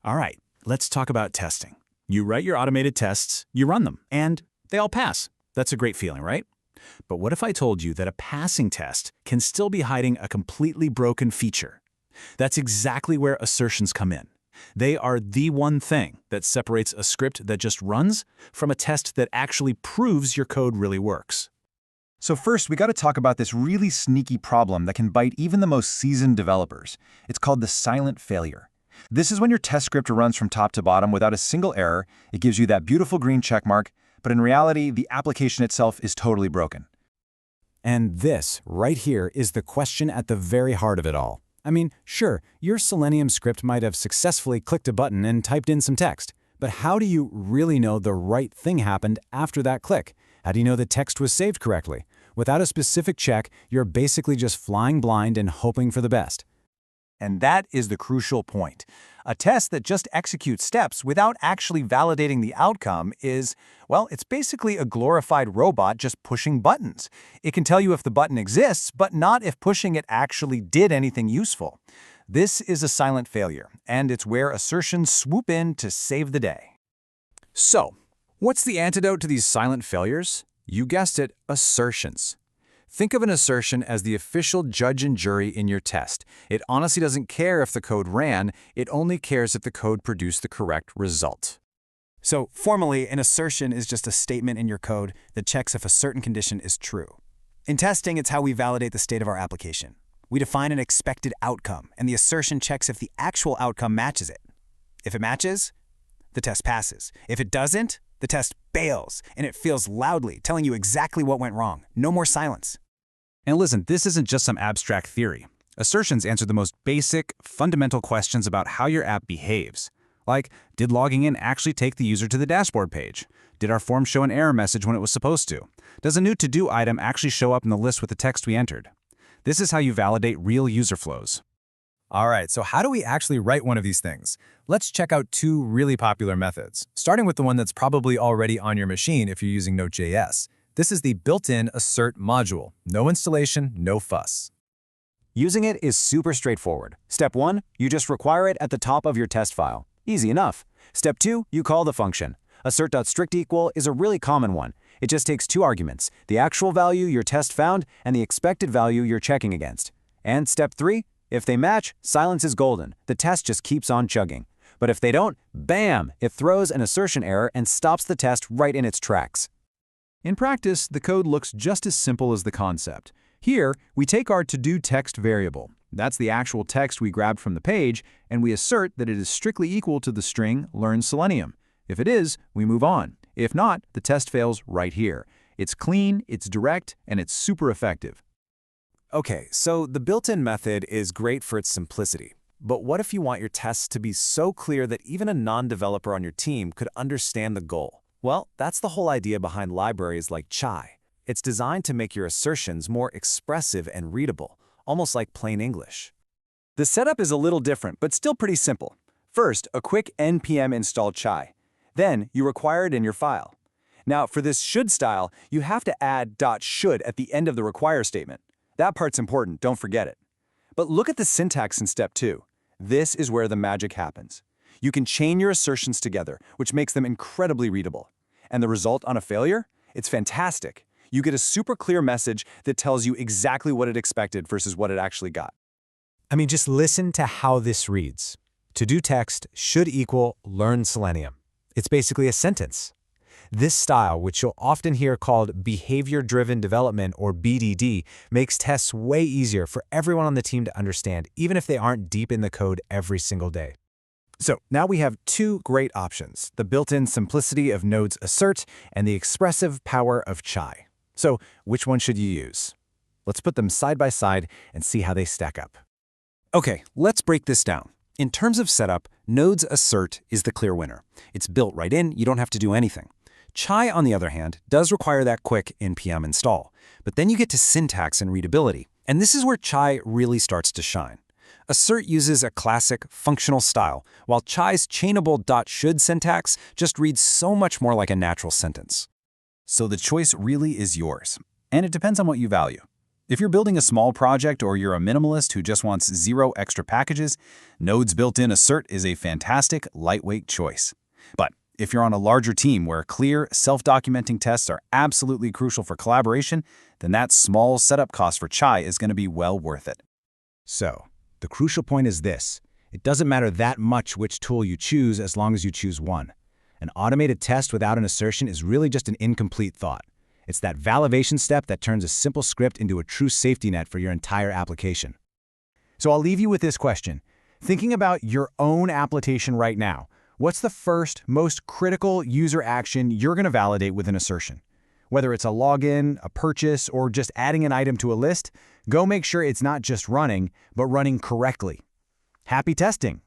All right, let's talk about testing. You write your automated tests, you run them, and they all pass. That's a great feeling, right? But what if I told you that a passing test can still be hiding a completely broken feature? That's exactly where assertions come in. They are the one thing that separates a script that just runs from a test that actually proves your code really works. So first, we got to talk about this really sneaky problem that can bite even the most seasoned developers. It's called the silent failure. This is when your test script runs from top to bottom without a single error. It gives you that beautiful green check mark, but in reality, the application itself is totally broken. And this, right here, is the question at the very heart of it all. I mean, sure, your Selenium script might have successfully clicked a button and typed in some text, but how do you really know the right thing happened after that click? How do you know the text was saved correctly? Without a specific check, you're basically just flying blind and hoping for the best. And that is the crucial point. A test that just executes steps without actually validating the outcome is, well, it's basically a glorified robot just pushing buttons. It can tell you if the button exists, but not if pushing it actually did anything useful. This is a silent failure, and it's where assertions swoop in to save the day. So, what's the antidote to these silent failures? You guessed it, assertions. Think of an assertion as the official judge and jury in your test. It honestly doesn't care if the code ran, it only cares if the code produced the correct result. So, formally, an assertion is just a statement in your code that checks if a certain condition is true. In testing, it's how we validate the state of our application. We define an expected outcome, and the assertion checks if the actual outcome matches it. If it matches, the test passes. If it doesn't, the test bails, and it fails loudly, telling you exactly what went wrong. No more silence. And listen, this isn't just some abstract theory. Assertions answer the most basic, fundamental questions about how your app behaves. Like, did logging in actually take the user to the dashboard page? Did our form show an error message when it was supposed to? Does a new to-do item actually show up in the list with the text we entered? This is how you validate real user flows. All right, so how do we actually write one of these things? Let's check out two really popular methods, starting with the one that's probably already on your machine if you're using Node.js. This is the built-in assert module. No installation, no fuss. Using it is super straightforward. Step 1, you just require it at the top of your test file. Easy enough. Step 2, you call the function. Assert.strict_equal is a really common one. It just takes two arguments, the actual value your test found and the expected value you're checking against. And step 3, if they match, silence is golden. The test just keeps on chugging. But if they don't, bam, it throws an assertion error and stops the test right in its tracks. In practice, the code looks just as simple as the concept. Here, we take our to-do text variable. That's the actual text we grabbed from the page, and we assert that it is strictly equal to the string learn Selenium. If it is, we move on. If not, the test fails right here. It's clean, it's direct, and it's super effective. Okay, so the built-in method is great for its simplicity. But what if you want your tests to be so clear that even a non-developer on your team could understand the goal? Well, that's the whole idea behind libraries like Chai. It's designed to make your assertions more expressive and readable, almost like plain English. The setup is a little different, but still pretty simple. First, a quick npm install Chai. Then, you require it in your file. Now, for this should style, you have to add .should at the end of the require statement. That part's important, don't forget it. But look at the syntax in step 2. This is where the magic happens. You can chain your assertions together, which makes them incredibly readable. And the result on a failure? It's fantastic. You get a super clear message that tells you exactly what it expected versus what it actually got. I mean, just listen to how this reads. To-do text should equal learn Selenium. It's basically a sentence. This style, which you'll often hear called behavior-driven development or BDD, makes tests way easier for everyone on the team to understand, even if they aren't deep in the code every single day. So now we have two great options, the built-in simplicity of Node's assert and the expressive power of Chai. So which one should you use? Let's put them side by side and see how they stack up. Okay, let's break this down. In terms of setup, Node's assert is the clear winner. It's built right in, you don't have to do anything. Chai, on the other hand, does require that quick npm install. But then you get to syntax and readability. And this is where Chai really starts to shine. Assert uses a classic functional style, while Chai's chainable .should syntax just reads so much more like a natural sentence. So the choice really is yours, and it depends on what you value. If you're building a small project or you're a minimalist who just wants 0 extra packages, Node's built-in Assert is a fantastic, lightweight choice. But if you're on a larger team where clear, self-documenting tests are absolutely crucial for collaboration, then that small setup cost for Chai is going to be well worth it. So, the crucial point is this. It doesn't matter that much which tool you choose as long as you choose one. An automated test without an assertion is really just an incomplete thought. It's that validation step that turns a simple script into a true safety net for your entire application. So I'll leave you with this question. Thinking about your own application right now, what's the first, most critical user action you're going to validate with an assertion? Whether it's a login, a purchase, or just adding an item to a list, go make sure it's not just running, but running correctly. Happy testing!